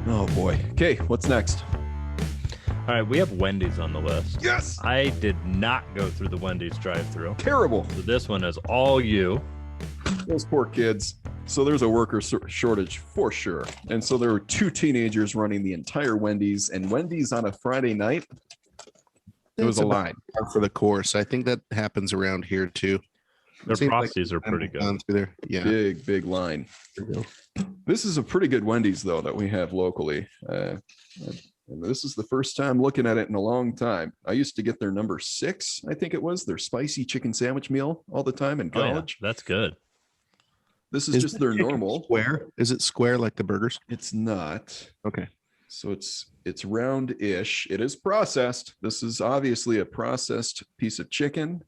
Oh boy. Okay, what's next? All right, we have Wendy's on the list. Yes. I did not go through the Wendy's drive-thru. Terrible. So this one is all you. Those poor kids. So there's a worker shortage for sure. And so there were two teenagers running the entire Wendy's, and Wendy's on a Friday night. It was a line for the course. I think that happens around here too. Their Frosties are pretty good. There. Yeah. Big line. This is a pretty good Wendy's though that we have locally. And this is the first time looking at it in a long time. I used to get their number 6, I think it was, their spicy chicken sandwich meal all the time in college. Yeah, that's good. This is just their normal. Square? Is it square like the burgers? It's not. Okay. So it's round-ish. It is processed. This is obviously a processed piece of chicken.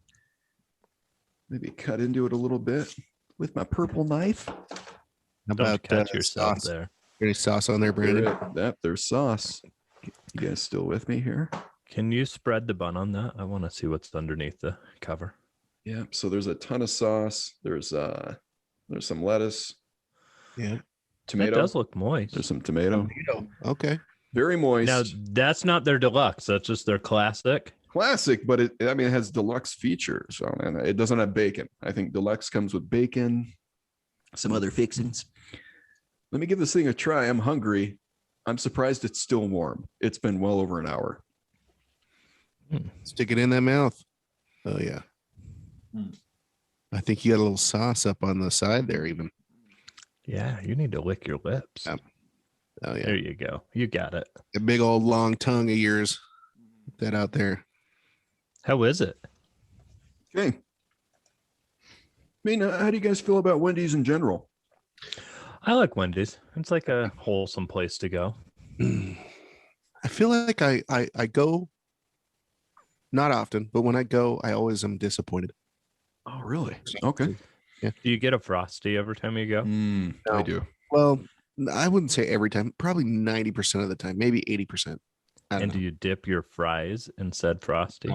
Maybe cut into it a little bit with my purple knife. How Don't about catch yourself sauce? there. Any sauce on there, Brandon? There's sauce. You guys still with me here? Can you spread the bun on that? I want to see what's underneath the cover. Yeah. So there's a ton of sauce. There's some lettuce. Yeah. Tomato. It does look moist. There's some tomato. Okay. Very moist. Now that's not their deluxe. That's just their classic. Classic, but it has deluxe features. And it doesn't have bacon. I think deluxe comes with bacon, some other fixings. Let me give this thing a try. I'm hungry. I'm surprised it's still warm. It's been well over an hour. Stick it in that mouth. Oh yeah. I think you got a little sauce up on the side there even. Yeah, you need to lick your lips. Yeah. Oh yeah. There you go. You got it. A big old long tongue of yours. That out there. How is it? Okay. I mean, how do you guys feel about Wendy's in general? I like Wendy's. It's like a wholesome place to go. I feel like I go not often, but when I go, I always am disappointed. Oh, really? Okay. Yeah. Do you get a Frosty every time you go? I do. Well, I wouldn't say every time, probably 90% of the time, maybe 80%. And do you dip your fries in said Frosty?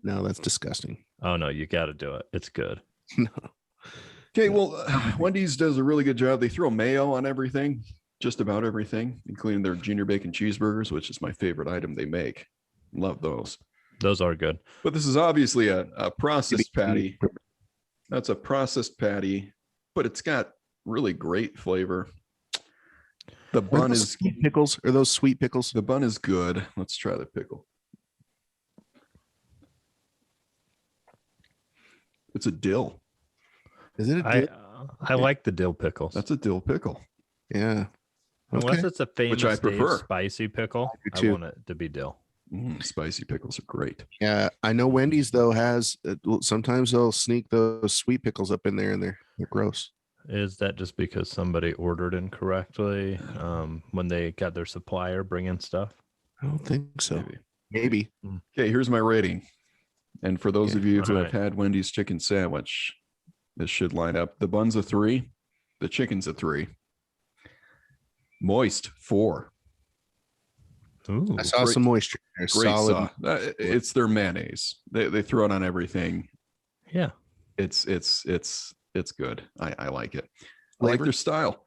No, that's disgusting. Oh, no, you got to do it. It's good. No. Okay, well, Wendy's does a really good job. They throw mayo on everything, just about everything, including their junior bacon cheeseburgers, which is my favorite item they make. Love those. Those are good. But this is obviously a processed patty. That's a processed patty, but it's got really great flavor. The bun is sweet pickles. Are those sweet pickles? The bun is good. Let's try the pickle. It's a dill. Is it a dill? I like the dill pickles. That's a dill pickle. Yeah. Unless it's a famous Which I prefer. spicy pickle, I want it to be dill. Spicy pickles are great. Yeah, I know Wendy's though has sometimes they'll sneak those sweet pickles up in there, and they're gross. Is that just because somebody ordered incorrectly when they got their supplier bring in stuff? I don't think so. Maybe. Okay, here's my rating. And for those of you who have right. had Wendy's chicken sandwich, this should line up. The bun's a 3. The chicken's a 3. Moist 4. Ooh, I saw some moisture there. Great Solid. sauce. It's their mayonnaise. They throw it on everything. yeah. It's good. I like it. I like their style.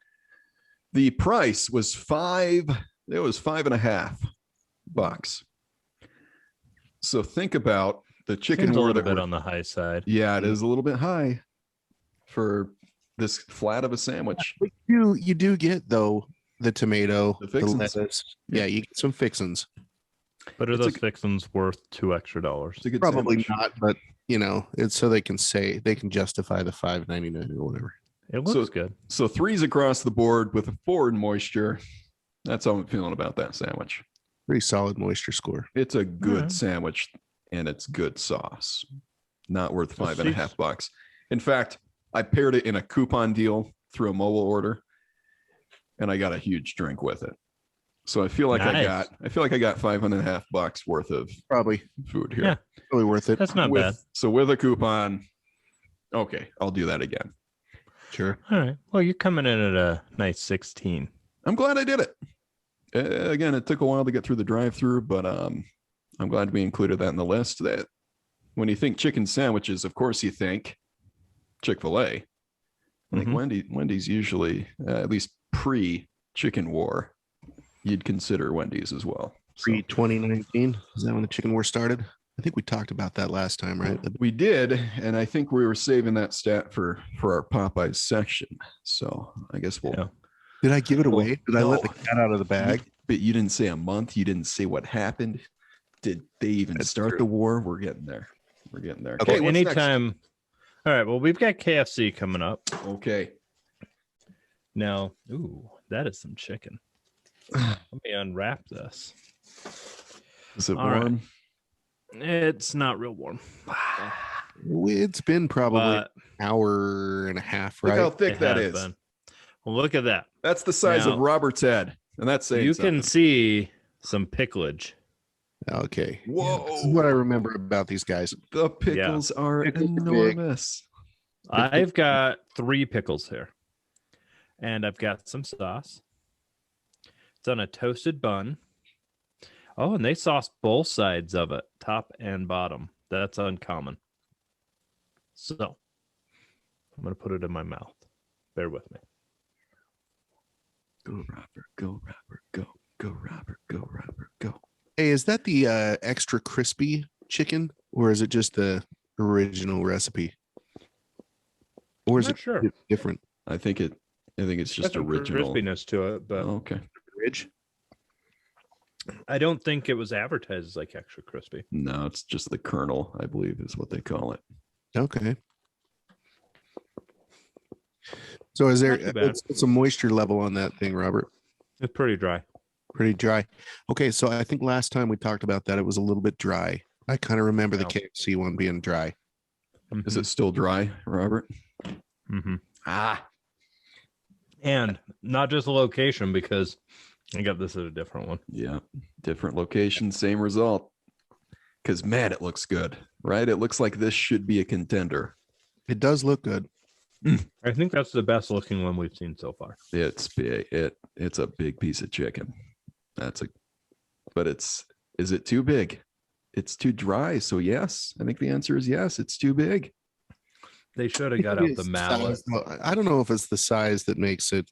The price was $5.50. So think about the chicken Seems a war little that bit on the high side. Yeah, it is a little bit high for this flat of a sandwich. You do get though the tomato, The the fixins. lettuce. Yeah, you get some fixins. But are It's a- those fixins worth $2 extra? It's a good Probably sandwich. not, but it's so they can justify the $5.99 or whatever. It looks good. So 3s across the board with a 4 in moisture. That's how I'm feeling about that sandwich. Pretty solid moisture score. It's a good right. sandwich and it's good sauce. Not worth So $5.50. In fact, I paired it in a coupon deal through a mobile order, and I got a huge drink with it. So I feel like Nice. I got $5.50 worth of Probably food here. Yeah. really worth it. That's not bad. So with a coupon, okay, I'll do that again. Sure. All right. Well, you're coming in at a nice 16. I'm glad I did it. Again, it took a while to get through the drive-through, but I'm glad we included that in the list. That when you think chicken sandwiches, of course you think Chick-fil-A. I think Wendy's usually, at least pre-chicken war, you'd consider Wendy's as well. So Pre 2019. Is that when the chicken war started? I think we talked about that last time, right? we did, and I think we were saving that stat for our Popeyes section. So I guess we'll. Yeah. Did I give it away? Did I let the No. cat out of the bag? But you didn't say a month. You didn't say what happened. Did they even That's start true. the war? We're getting there. We're getting there. Okay, what's next? Anytime. All right. Well, we've got KFC coming up Okay. now. Ooh, that is some chicken. Let me unwrap this. Is it All right. warm? It's not real warm. It's been probably But an hour and a half, Look right? how thick it that has is. been. Well, look at that. That's the size of Now, Robert's head, and that's saying You something. can see some picklage. Okay. Whoa! This is what I remember about these guys. The pickles are Pickles are big. enormous. I've got 3 pickles here, and I've got some sauce. It's on a toasted bun. Oh, and they sauce both sides of it, top and bottom. That's uncommon. So I'm going to put it in my mouth. Bear with me. Go Robert, go Robert, go Robert, go Robert, go. Hey, is that the extra crispy chicken, or is it just the original recipe? Or is I'm not it sure. different? I think it's just Got some original. crispiness to it, but Okay. Ridge? I don't think it was advertised as like extra crispy. No, it's just the kernel, I believe, is what they call it. Okay. So is there Not too bad. it's a moisture level on that thing, Robert? It's pretty dry. Pretty dry. Okay, so I think last time we talked about that, it was a little bit dry. I kind of remember the No. KFC one being dry. Is it still dry, Robert? Mm-hmm. Ah, And not just the location, because I got this at a different one. yeah. Different location, same result. Because, man, it looks good, right? It looks like this should be a contender. It does look good. I think that's the best looking one we've seen so far. It's big. It's a big piece of chicken. But is it too big? It's too dry. So yes, I think the answer is yes. It's too big. They should have got out the mallet. I don't know if it's the size that makes it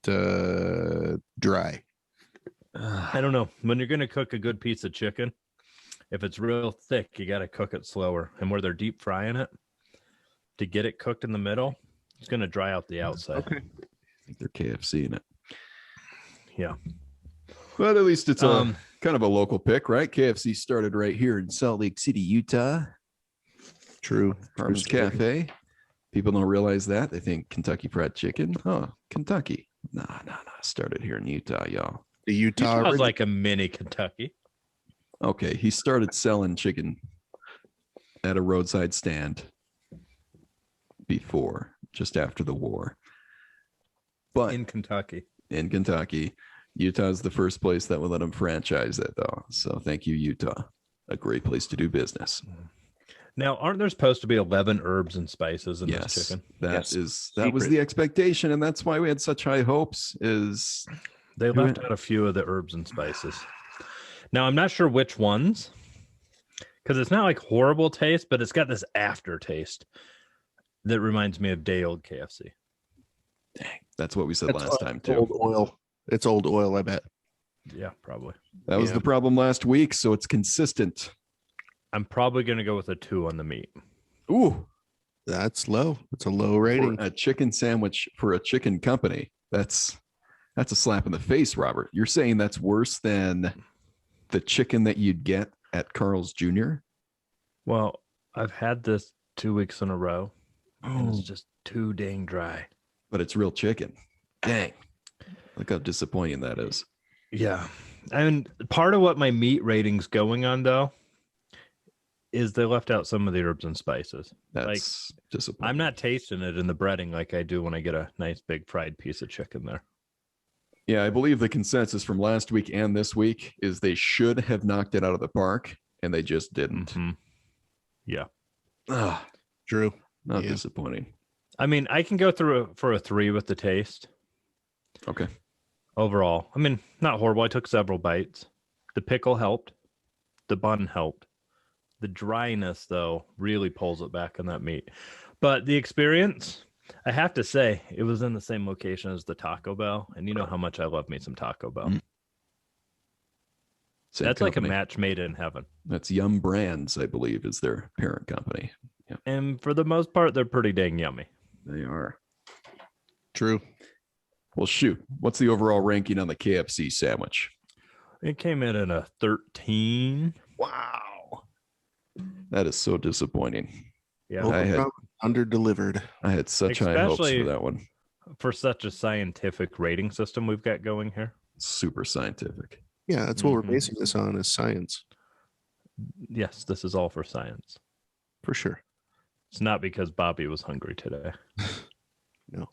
dry. I don't know. When you're going to cook a good piece of chicken, if it's real thick, you got to cook it slower. And where they're deep frying it, to get it cooked in the middle, it's going to dry out the outside. Okay. I think they're KFC in it. Yeah. But at least it's a kind of a local pick, right? KFC started right here in Salt Lake City, Utah. True. Harmon's Cafe. People don't realize that. They think Kentucky Fried Chicken. Oh, Kentucky. No. Started here in Utah, y'all. The Utah. Utah's like a mini Kentucky. Okay, he started selling chicken at a roadside stand just after the war. But In Kentucky. in Kentucky, Utah's the first place that would let him franchise it, though. So thank you, Utah. A great place to do business. Now, aren't there supposed to be 11 herbs and spices in this chicken? That Yes. was Secret. the expectation, and that's why we had such high hopes. Is They left out a few of the herbs and spices. Now, I'm not sure which ones, because it's not like horrible taste, but it's got this aftertaste that reminds me of day old KFC. dang, that's what we said last time too. Old oil. It's old oil, I bet. Yeah, probably. That was Yeah. the problem last week, so it's consistent. I'm probably going to go with a 2 on the meat. Ooh, That's low. It's a low for rating. a chicken sandwich for a chicken company. That's a slap in the face, Robert. You're saying that's worse than the chicken that you'd get at Carl's Jr.? Well, I've had this 2 weeks in a row, and Oh, it's just too dang dry. but it's real chicken. Dang. Look how disappointing that is. Yeah. And part of what my meat rating's going on, though, is they left out some of the herbs and spices. That's disappointing. I'm not tasting it in the breading like I do when I get a nice big fried piece of chicken there. Yeah, I believe the consensus from last week and this week is they should have knocked it out of the park, and they just didn't. Mhm. Yeah. Ah, True. not Yeah. disappointing. I mean, I can go through for a 3 with the taste. Okay. Overall, I mean, not horrible. I took several bites. The pickle helped. The bun helped. The dryness, though, really pulls it back on that meat. But the experience, I have to say, it was in the same location as the Taco Bell. And you know how much I love me some Taco Bell. Mm. Same That's like a company. match made in heaven. That's Yum Brands, I believe, is their parent company. Yeah, And for the most part, they're pretty dang yummy. they are. True. Well, shoot. What's the overall ranking on the KFC sandwich? It came in at a 13. Wow. That is so disappointing. Yeah. I had- Under delivered. I had such high hopes Especially- for that one. For such a scientific rating system we've got going here. Super scientific. Yeah, that's what we're Mhm. basing this on is science Yes, this is all for science. for sure. It's not because Bobby was hungry today. No.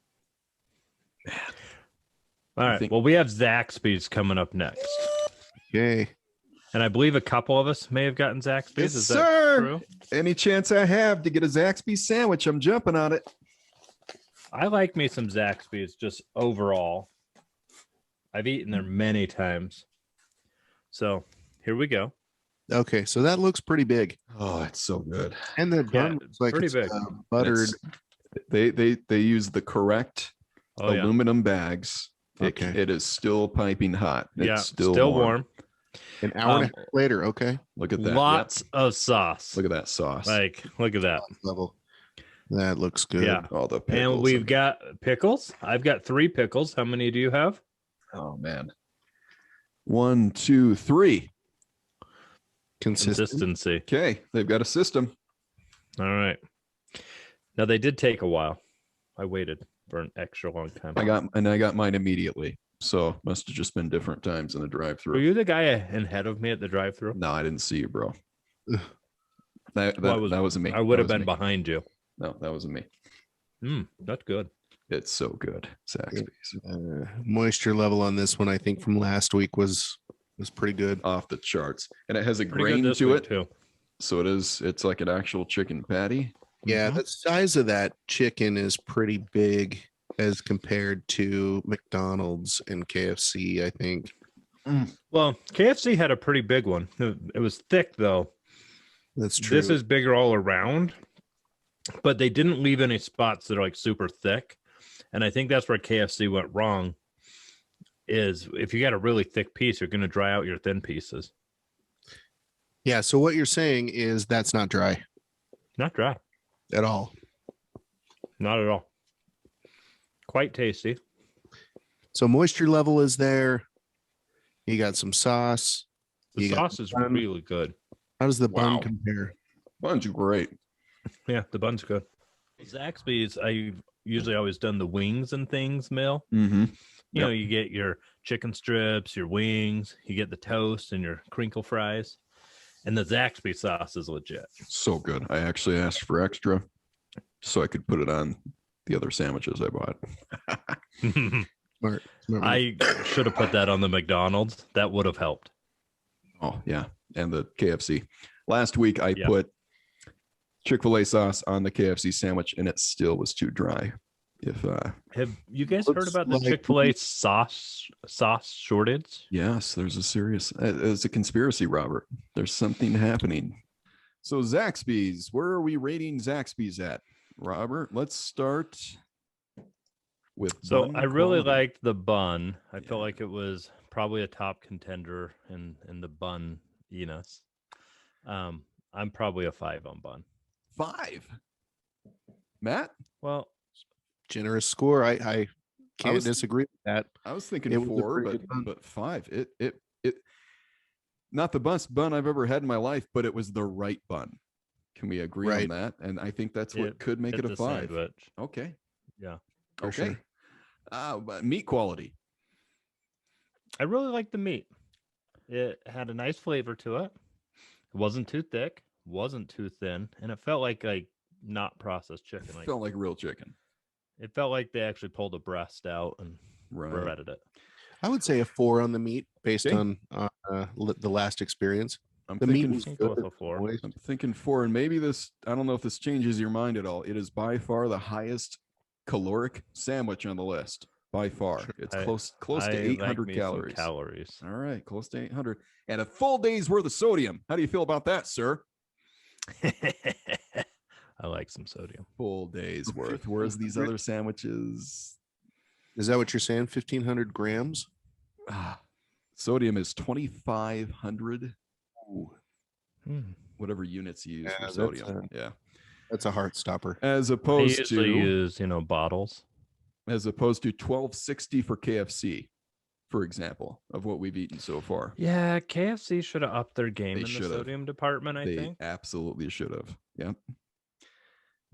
All right. think- Well, we have Zaxby's coming up next. Yay. And I believe a couple of us may have gotten Zaxby's. Yes, Is that sir. true? Any chance I have to get a Zaxby sandwich, I'm jumping on it. I like me some Zaxby's just overall. I've eaten there many times. So here we go. Okay, so that looks pretty big. Oh, it's so good. And the Yeah, bun looks like pretty it's big. Buttered. They use the correct Oh, yeah. aluminum bags. Okay. It is still piping hot. It's Yeah. still Warm. An hour and a Um, half later. Okay. Look at that. Lots of sauce. Yep. Look at that sauce. Like, look at that. Level. That looks good. Yeah. All the pickles. And we've got pickles. I've got 3 pickles. How many do you have? Oh man. 1, 2, 3. Consistent. Consistency. Okay, they've got a system. All right. Now they did take a while. I waited for an extra long time. I got mine immediately. So must have just been different times in the Were drive-through. you the guy ahead of me at the drive-through? No, I didn't see you, bro. Ugh. That wasn't me. I would That have been me. behind you. No, that wasn't me. That's good. It's so good. Zaxby's. Moisture level on this one, I think, from last week was pretty good. Off the charts. And it has a Pretty grain good this to week, it. too. So it's like an actual chicken patty. Yeah, Mhm. the size of that chicken is pretty big as compared to McDonald's and KFC, I think. Well, KFC had a pretty big one. It was thick though. That's true. This is bigger all around, but they didn't leave any spots that are like super thick. And I think that's where KFC went wrong. Is if you got a really thick piece, you're going to dry out your thin pieces. Yeah, so what you're saying is that's not dry Not dry, at all. not at all. Quite tasty. So moisture level is there. You got some sauce. The You got sauce is bun. really good. How does the Wow. bun compare? Bun's great. Yeah, the bun's good. Zaxby's, I've usually always done the wings and things meal. Mm-hmm. You know, you get your chicken strips, your wings, you get the toast and your crinkle fries. And the Zaxby sauce is legit. So good. I actually asked for extra so I could put it on the other sandwiches I bought. Smart. Smart. I should have put that on the McDonald's. That would have helped. Oh, yeah. And the KFC. Last week, I Yep. put Chick-fil-A sauce on the KFC sandwich, and it still was too dry. Have you guys Looks heard about the like- Chick-fil-A sauce shortage? Yes, there's a serious, it's a conspiracy, Robert. There's something happening. So Zaxby's, where are we rating Zaxby's at? Robert, let's start with So bun I really quality. liked the bun. I Yeah. felt like it was probably a top contender in the bun Enos. I'm probably a 5 on bun. 5. Matt, Well, Generous score. I can't was- disagree with that. I was thinking It was a 4, pretty good bun. but 5. It not the best bun I've ever had in my life, but it was the right bun. Can we agree on Right. that? And I think that's what It could make it it's a 5. sandwich. Okay. Yeah. For Okay. sure. But meat quality. I really liked the meat. It had a nice flavor to it. It wasn't too thick, wasn't too thin, and it felt like not processed chicken. Like Felt like real chicken. it felt like they actually pulled the breast out and Right. breaded it. I would say a 4 on the meat based Okay. on the last experience. I'm The meat thinking was I can go good. with a 4. Always. I'm thinking 4, and maybe this, I don't know if this changes your mind at all. It is by far the highest caloric sandwich on the list. By far. It's I- close to I 800 like me some calories. Calories. All right, close to 800. And a full day's worth of sodium. How do you feel about that, sir? I like some sodium. Full day's worth. Whereas these other sandwiches, Is that what you're saying? 1,500 grams? Sodium is 2,500. Hmm. Whatever units you use Yeah, for that's sodium. Yeah. That's a heart stopper. As They opposed usually to use, bottles. 1260 for KFC, for example, of what we've eaten so far. Yeah, KFC should have upped their game They in the should've. sodium department, I They think. absolutely should have. Yep.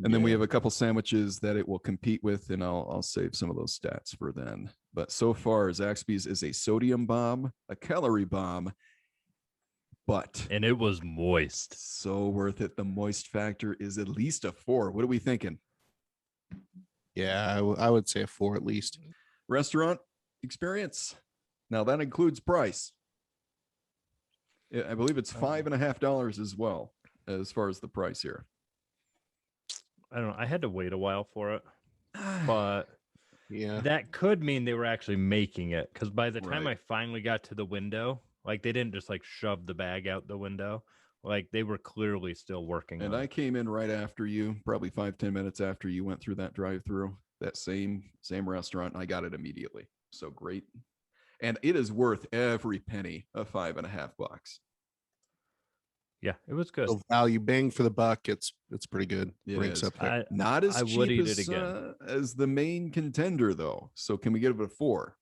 And then we have a couple sandwiches that it will compete with, and I'll save some of those stats for then. But so far, Zaxby's is a sodium bomb, a calorie bomb, but And it was moist. so worth it. The moist factor is at least a 4. What are we thinking? Yeah, I would say a 4 at least. Restaurant experience. Now that includes price. I believe it's $5.50 as well, as far as the price here. I don't know. I had to wait a while for it, but Yeah. that could mean they were actually making it, because by the time Right. I finally got to the window, like they didn't just like shove the bag out the window. Like they were clearly still working And on I it. came in right after you, probably 5-10 minutes after you went through that drive-through, that same restaurant. And I got it immediately. So great. And it is worth every penny of $5.50. Yeah, it was good. So value bang for the buck. It's pretty good. It Ranks is. up there. Not as I cheap would eat it again. as the main contender, though. So can we give it a 4?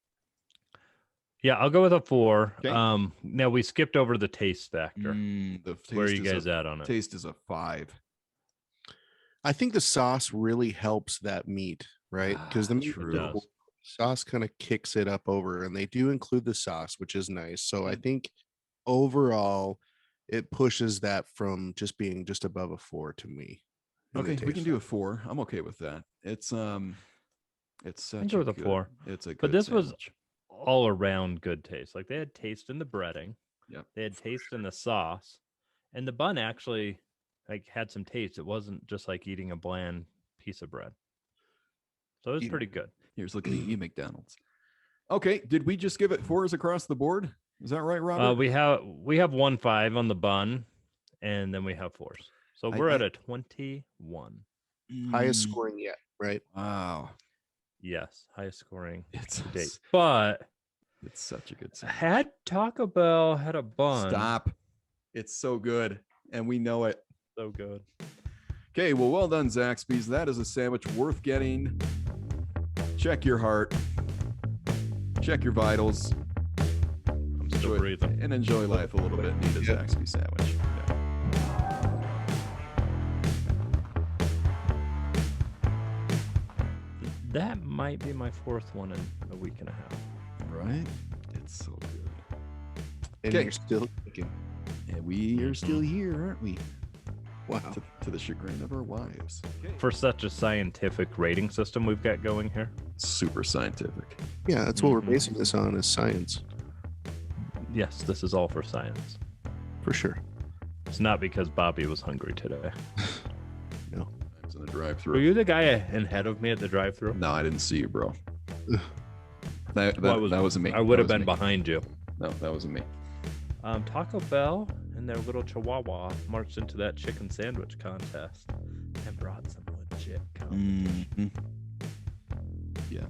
Yeah, I'll go with a 4. Okay. Now we skipped over the taste factor. The Where are taste you is guys at on it? Taste is a 5. I think the sauce really helps that meat, right? Because the meat True. It does. sauce kind of kicks it up over, and they do include the sauce, which is nice. So Mm. I think overall, it pushes that from just being just above a 4 to me. in the Okay, we can taste do a 4. I'm okay with that. It's such go a with a good, 4. It's a good But this sandwich. was all around good taste. Like they had taste in the breading. Yep. They had taste in the sauce. And the bun actually like had some taste. It wasn't just like eating a bland piece of bread. So it was pretty good. Here's looking at you, McDonald's. Okay, did we just give it 4s across the board? Is that right, Robert? We have 1.5 on the bun, and then we have 4s. So we're at a 21. highest Mm, scoring yet, right? Wow, Yes, highest scoring it's to date. But it's such a good sandwich. had Taco Bell had a bun, Stop! It's so good, and we know it. so good. Okay, well done, Zaxby's. That is a sandwich worth getting. Check your heart. Check your vitals. I'm still breathing. And enjoy life a little bit. Need a Yep. Zaxby sandwich. Yeah. That might be my 4th one in a week and a half. Right? It's so good. And Okay. you're still thinking, And we are still here, aren't we? wow. To the chagrin of our wives. For such a scientific rating system we've got going here. Super scientific. Yeah, that's what Mhm. we're basing this on is science, Yes, this is all for science. for sure. It's not because Bobby was hungry today. No. I was in the Were drive-through. you the guy ahead of me at the drive-through? No, I didn't see you, bro. Ugh. That wasn't me. I would have That been was me. behind you. No, that wasn't me. Taco Bell and their little chihuahua marched into that chicken sandwich contest and brought some legit competition. Mhm. Yeah.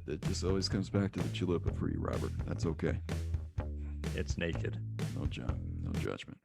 It just always comes back to the chalupa for you, Robert. That's okay. It's naked. No judgment.